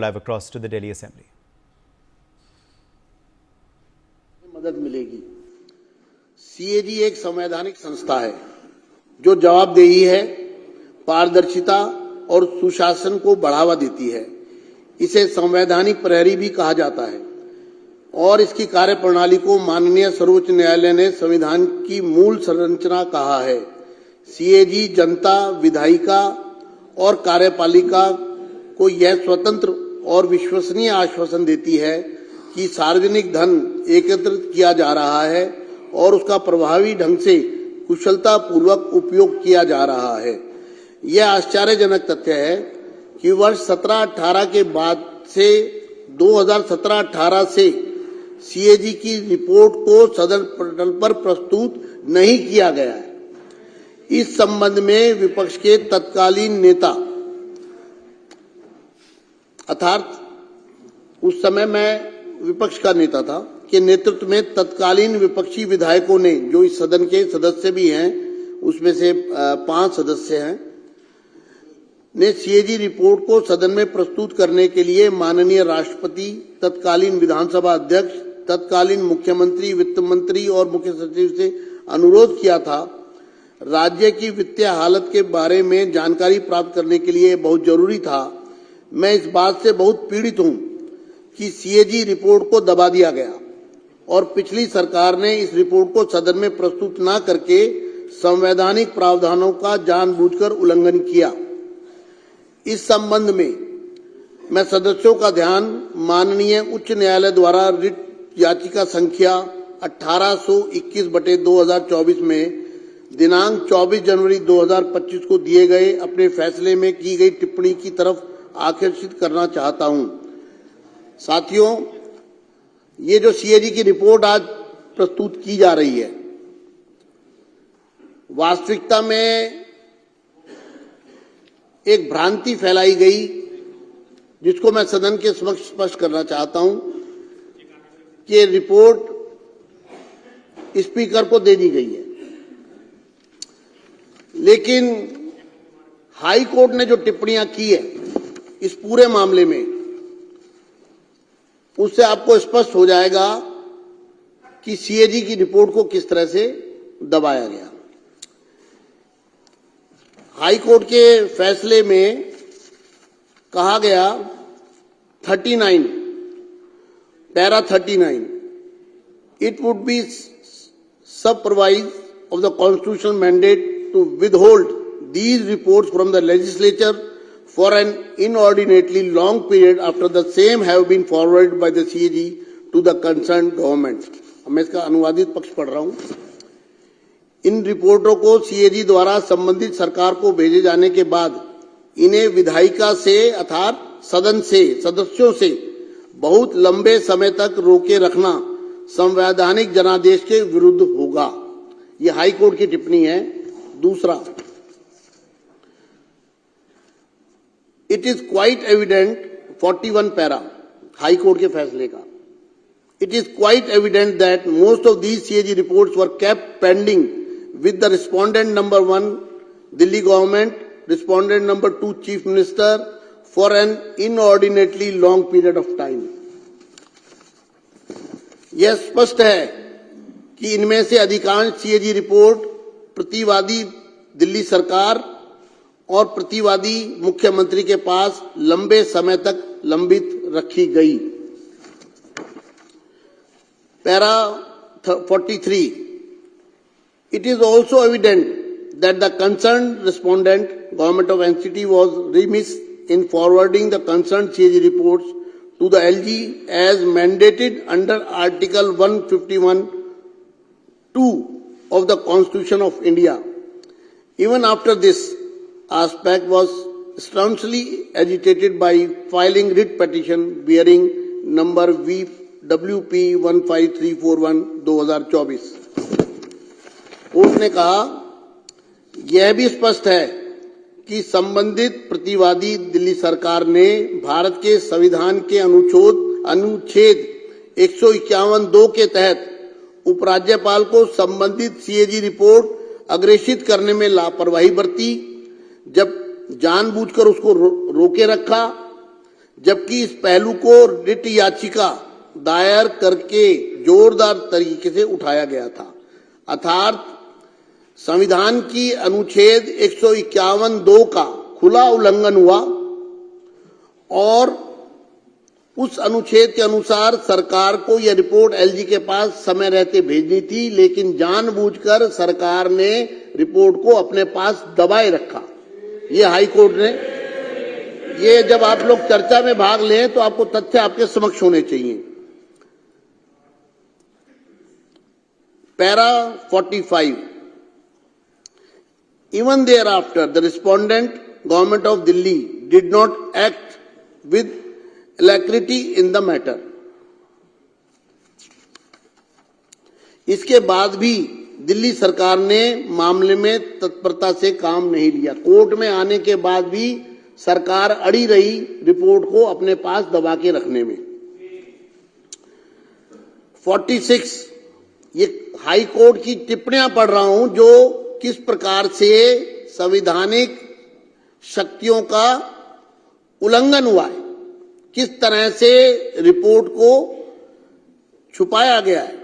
live across to the Delhi Assembly. मदद मिलेगी। CAG एक संवैधानिक संस्था है जो जवाबदेही है, पारदर्शिता और सुशासन को बढ़ावा देती है। इसे संवैधानिक प्रहरी भी कहा जाता है और इसकी कार्यप्रणाली को माननीय सर्वोच्च न्यायालय ने संविधान की मूल संरचना कहा है। सीएजी जनता, विधायिका और कार्यपालिका को यह स्वतंत्र और विश्वसनीय आश्वासन देती है कि सार्वजनिक धन एकत्रित किया जा रहा है और उसका प्रभावी ढंग से कुशलता पूर्वक उपयोग किया जा रहा है। यह आश्चर्यजनक तथ्य है कि वर्ष 17-18 के बाद से 2017-18 से सीएजी की रिपोर्ट को सदन पटल पर प्रस्तुत नहीं किया गया है। इस संबंध में विपक्ष के तत्कालीन नेता अर्थात उस समय मैं विपक्ष का नेता था के नेतृत्व में तत्कालीन विपक्षी विधायकों ने, जो इस सदन के सदस्य भी हैं, उसमें से 5 सदस्य हैं, ने सीएजी रिपोर्ट को सदन में प्रस्तुत करने के लिए माननीय राष्ट्रपति, तत्कालीन विधानसभा अध्यक्ष, तत्कालीन मुख्यमंत्री, वित्त मंत्री और मुख्य सचिव से अनुरोध किया था। राज्य की वित्तीय हालत के बारे में जानकारी प्राप्त करने के लिए बहुत जरूरी था। मैं इस बात से बहुत पीड़ित हूं कि सीएजी रिपोर्ट को दबा दिया गया और पिछली सरकार ने इस रिपोर्ट को सदन में प्रस्तुत न करके संवैधानिक प्रावधानों का जानबूझकर उल्लंघन किया। इस संबंध में मैं सदस्यों का ध्यान माननीय उच्च न्यायालय द्वारा रिट याचिका संख्या 1821/2024 में दिनांक 24 जनवरी 2025 को दिए गए अपने फैसले में की गई टिप्पणी की तरफ आकर्षित करना चाहता हूं। साथियों, ये जो सीएजी की रिपोर्ट आज प्रस्तुत की जा रही है, वास्तविकता में एक भ्रांति फैलाई गई जिसको मैं सदन के समक्ष स्पष्ट करना चाहता हूं कि रिपोर्ट स्पीकर को दे दी गई है, लेकिन हाई कोर्ट ने जो टिप्पणियां की है इस पूरे मामले में, उससे आपको स्पष्ट हो जाएगा कि सीएजी की रिपोर्ट को किस तरह से दबाया गया। हाई कोर्ट के फैसले में कहा गया 39 para 39 it would be supervised of the constitutional mandate to withhold these reports from the legislature for an inordinately long period after the same have been forwarded by the CAG to the concerned government। मैं इसका अनुवादित पक्ष पढ़ रहा हूं। इन रिपोर्टों को CAG द्वारा संबंधित सरकार को भेजे जाने के बाद इन्हें विधायिका से अर्थात सदन से सदस्यों से बहुत लंबे समय तक रोके रखना संवैधानिक जनादेश के विरुद्ध होगा। यह हाई कोर्ट की टिप्पणी है। दूसरा, it is quite evident 41 para high court के फैसले का, it is quite evident that most of these CAG reports were kept pending with the respondent number 1 Delhi government, respondent number 2 chief minister for an inordinately long period of time. यह स्पष्ट है कि इनमें से अधिकांश सीएजी रिपोर्ट प्रतिवादी दिल्ली सरकार और प्रतिवादी मुख्यमंत्री के पास लंबे समय तक लंबित रखी गई। Para 43 it is also evident that the concerned respondent government of NCT was remiss in forwarding the concerned CAG reports to the LG as mandated under Article 151(2) of the Constitution of India. Even after this aspect was staunchly agitated by filing writ petition bearing number WP 15341/2024। Court ने कहा, यह भी स्पष्ट है कि संबंधित प्रतिवादी दिल्ली सरकार ने भारत के संविधान के अनुच्छेद 151(2) के तहत उपराज्यपाल को संबंधित सीएजी रिपोर्ट अग्रेषित करने में लापरवाही बरती, जब जानबूझकर उसको रोके रखा, जबकि इस पहलू को रिट याचिका दायर करके जोरदार तरीके से उठाया गया था। अर्थात संविधान की अनुच्छेद 151(2) का खुला उल्लंघन हुआ और उस अनुच्छेद के अनुसार सरकार को यह रिपोर्ट एलजी के पास समय रहते भेजनी थी, लेकिन जानबूझकर सरकार ने रिपोर्ट को अपने पास दबाए रखा। ये हाई कोर्ट ने, ये जब आप लोग चर्चा में भाग लें तो आपको तथ्य आपके समक्ष होने चाहिए। Para 45, even thereafter the respondent government of Delhi did not act with alacrity in the matter. इसके बाद भी दिल्ली सरकार ने मामले में तत्परता से काम नहीं लिया। कोर्ट में आने के बाद भी सरकार अड़ी रही रिपोर्ट को अपने पास दबा के रखने में। 46, ये हाई कोर्ट की टिप्पणियां पढ़ रहा हूं जो किस प्रकार से संवैधानिक शक्तियों का उल्लंघन हुआ है, किस तरह से रिपोर्ट को छुपाया गया है।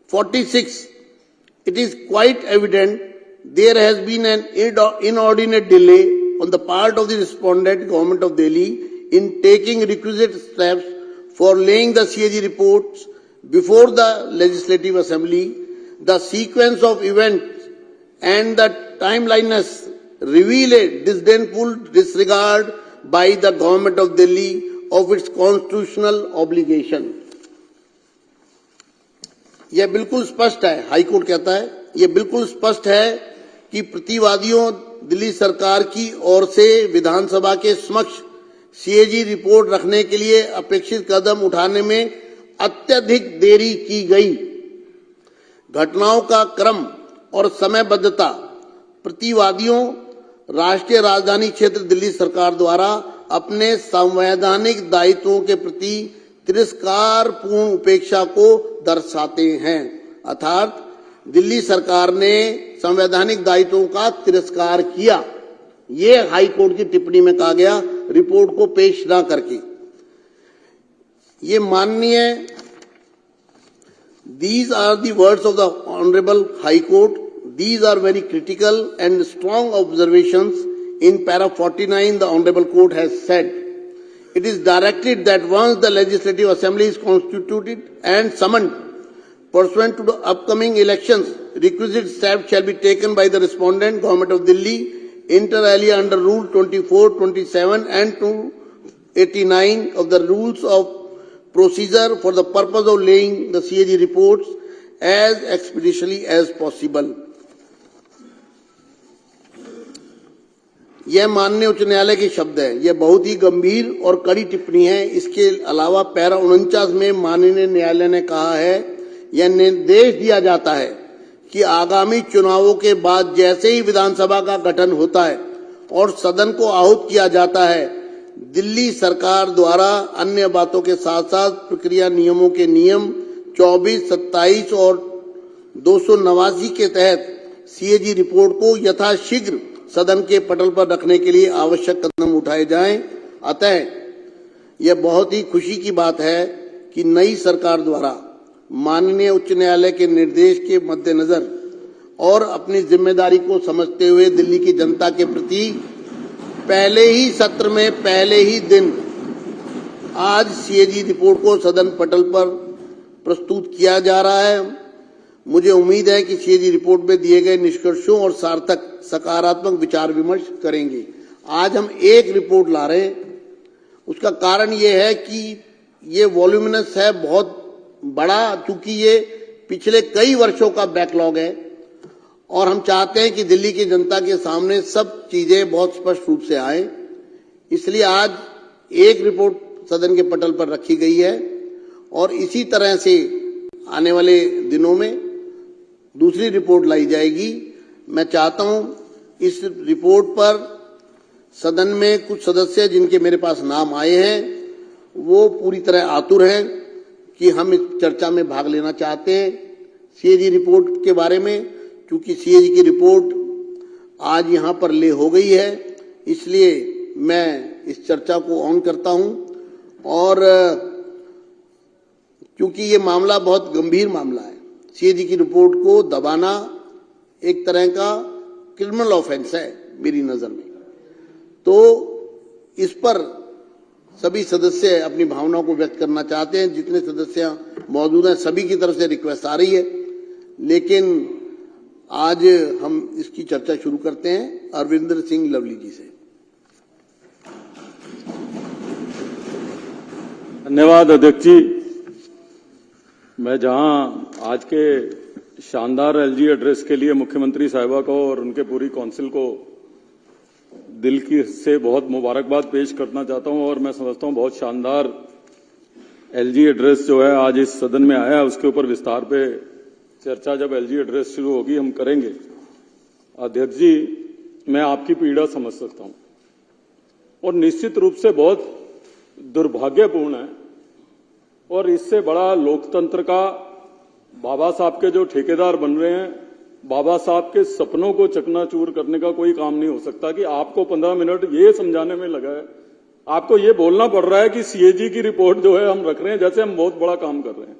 46, it is quite evident there has been an inordinate delay on the part of the respondent government of Delhi in taking requisite steps for laying the CAG reports before the Legislative Assembly. The sequence of events and the timeliness reveal a disdainful disregard by the government of Delhi of its constitutional obligation. यह बिल्कुल स्पष्ट है, high court कहता है, यह बिल्कुल स्पष्ट है कि प्रतिवादियों दिल्ली सरकार की ओर से विधानसभा के समक्ष सीएजी रिपोर्ट रखने के लिए अपेक्षित कदम उठाने में अत्यधिक देरी की गई। घटनाओं का क्रम और समयबद्धता प्रतिवादियों राष्ट्रीय राजधानी क्षेत्र दिल्ली सरकार द्वारा अपने संवैधानिक दायित्वों के प्रति तिरस्कारपूर्ण उपेक्षा को दर्शाते हैं। अर्थात दिल्ली सरकार ने संवैधानिक दायित्वों का तिरस्कार किया, ये हाई कोर्ट की टिप्पणी में कहा गया रिपोर्ट को पेश ना करके। ये माननीय, these are the words of the Honorable High Court. These are very critical and strong observations. In para 49, the Honorable Court has said, it is directed that once the Legislative Assembly is constituted and summoned, pursuant to the upcoming elections, requisite steps shall be taken by the respondent, Government of Delhi, inter alia under Rule 24, 27 and 289 of the Rules of Procedure for the purpose of laying the CAG reports as expeditiously as possible. यह माननीय उच्च न्यायालय के शब्द है। यह बहुत ही गंभीर और कड़ी टिप्पणी है। इसके अलावा पैरा 49 में माननीय न्यायालय ने कहा है, यह निर्देश दिया जाता है कि आगामी चुनावों के बाद जैसे ही विधानसभा का गठन होता है और सदन को आहूत किया जाता है, दिल्ली सरकार द्वारा अन्य बातों के साथ साथ प्रक्रिया नियमों के नियम 24, 27 और 289 के तहत सीएजी रिपोर्ट को यथाशीघ्र सदन के पटल पर रखने के लिए आवश्यक कदम उठाए जाएं। अतः यह बहुत ही खुशी की बात है कि नई सरकार द्वारा माननीय उच्च न्यायालय के निर्देश के मद्देनजर और अपनी जिम्मेदारी को समझते हुए दिल्ली की जनता के प्रति पहले ही सत्र में पहले ही दिन आज सीएजी रिपोर्ट को सदन पटल पर प्रस्तुत किया जा रहा है। मुझे उम्मीद है कि सीएजी रिपोर्ट में दिए गए निष्कर्षों और सार्थक सकारात्मक विचार विमर्श करेंगे। आज हम एक रिपोर्ट ला रहे हैं, उसका कारण ये है कि ये वॉल्यूमिनस है, बहुत बड़ा, चूंकि ये पिछले कई वर्षों का बैकलॉग है और हम चाहते हैं कि दिल्ली की जनता के सामने सब चीजें बहुत स्पष्ट रूप से आए। इसलिए आज एक रिपोर्ट सदन के पटल पर रखी गई है और इसी तरह से आने वाले दिनों में दूसरी रिपोर्ट लाई जाएगी। मैं चाहता हूं इस रिपोर्ट पर सदन में कुछ सदस्य जिनके मेरे पास नाम आए हैं वो पूरी तरह आतुर हैं कि हम इस चर्चा में भाग लेना चाहते हैं सीएजी रिपोर्ट के बारे में। क्योंकि सीएजी की रिपोर्ट आज यहां पर ले हो गई है, इसलिए मैं इस चर्चा को ऑन करता हूं और क्योंकि ये मामला बहुत गंभीर मामला है, सीएजी की रिपोर्ट को दबाना एक तरह का क्रिमिनल ऑफेंस है मेरी नजर में। तो इस पर सभी सदस्य अपनी भावनाओं को व्यक्त करना चाहते हैं। जितने सदस्य मौजूद हैं सभी की तरफ से रिक्वेस्ट आ रही है, लेकिन आज हम इसकी चर्चा शुरू करते हैं अरविंदर सिंह लवली जी से। धन्यवाद अध्यक्ष जी। मैं जहां आज के शानदार एलजी एड्रेस के लिए मुख्यमंत्री साहिबा को और उनके पूरी काउंसिल को दिल की से बहुत मुबारकबाद पेश करना चाहता हूं और मैं समझता हूं बहुत शानदार एलजी एड्रेस जो है आज इस सदन में आया है, उसके ऊपर विस्तार पे चर्चा जब एलजी एड्रेस शुरू होगी हम करेंगे। अध्यक्ष जी, मैं आपकी पीड़ा समझ सकता हूं और निश्चित रूप से बहुत दुर्भाग्यपूर्ण है और इससे बड़ा लोकतंत्र का बाबा साहब के जो ठेकेदार बन रहे हैं, बाबा साहब के सपनों को चकनाचूर करने का कोई काम नहीं हो सकता कि आपको 15 मिनट ये समझाने में लगा है, आपको ये बोलना पड़ रहा है कि सीएजी की रिपोर्ट जो है हम रख रहे हैं जैसे हम बहुत बड़ा काम कर रहे हैं।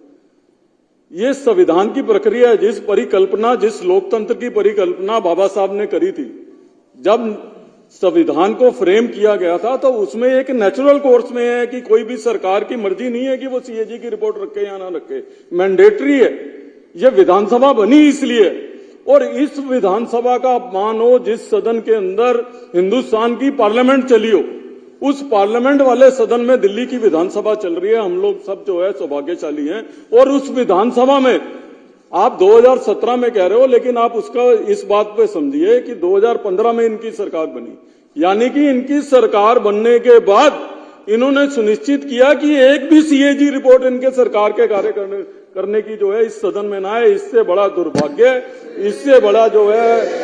ये संविधान की प्रक्रिया है, जिस परिकल्पना, जिस लोकतंत्र की परिकल्पना बाबा साहब ने करी थी, जब संविधान को फ्रेम किया गया था तो उसमें एक नेचुरल कोर्स में है कि कोई भी सरकार की मर्जी नहीं है कि वो सीएजी की रिपोर्ट रखे या ना रखे, मैंडेटरी है। ये विधानसभा बनी इसलिए, और इस विधानसभा का अपमान हो जिस सदन के अंदर हिंदुस्तान की पार्लियामेंट चली हो, उस पार्लियामेंट वाले सदन में दिल्ली की विधानसभा चल रही है। हम लोग सब जो है सौभाग्यशाली हैं और उस विधानसभा में आप 2017 में कह रहे हो, लेकिन आप उसका इस बात पे समझिए कि 2015 में इनकी सरकार बनी, यानी कि इनकी सरकार बनने के बाद इन्होंने सुनिश्चित किया कि एक भी सीएजी रिपोर्ट इनके सरकार के कार्य करने की जो है इस सदन में ना है। इससे बड़ा दुर्भाग्य, इससे बड़ा जो है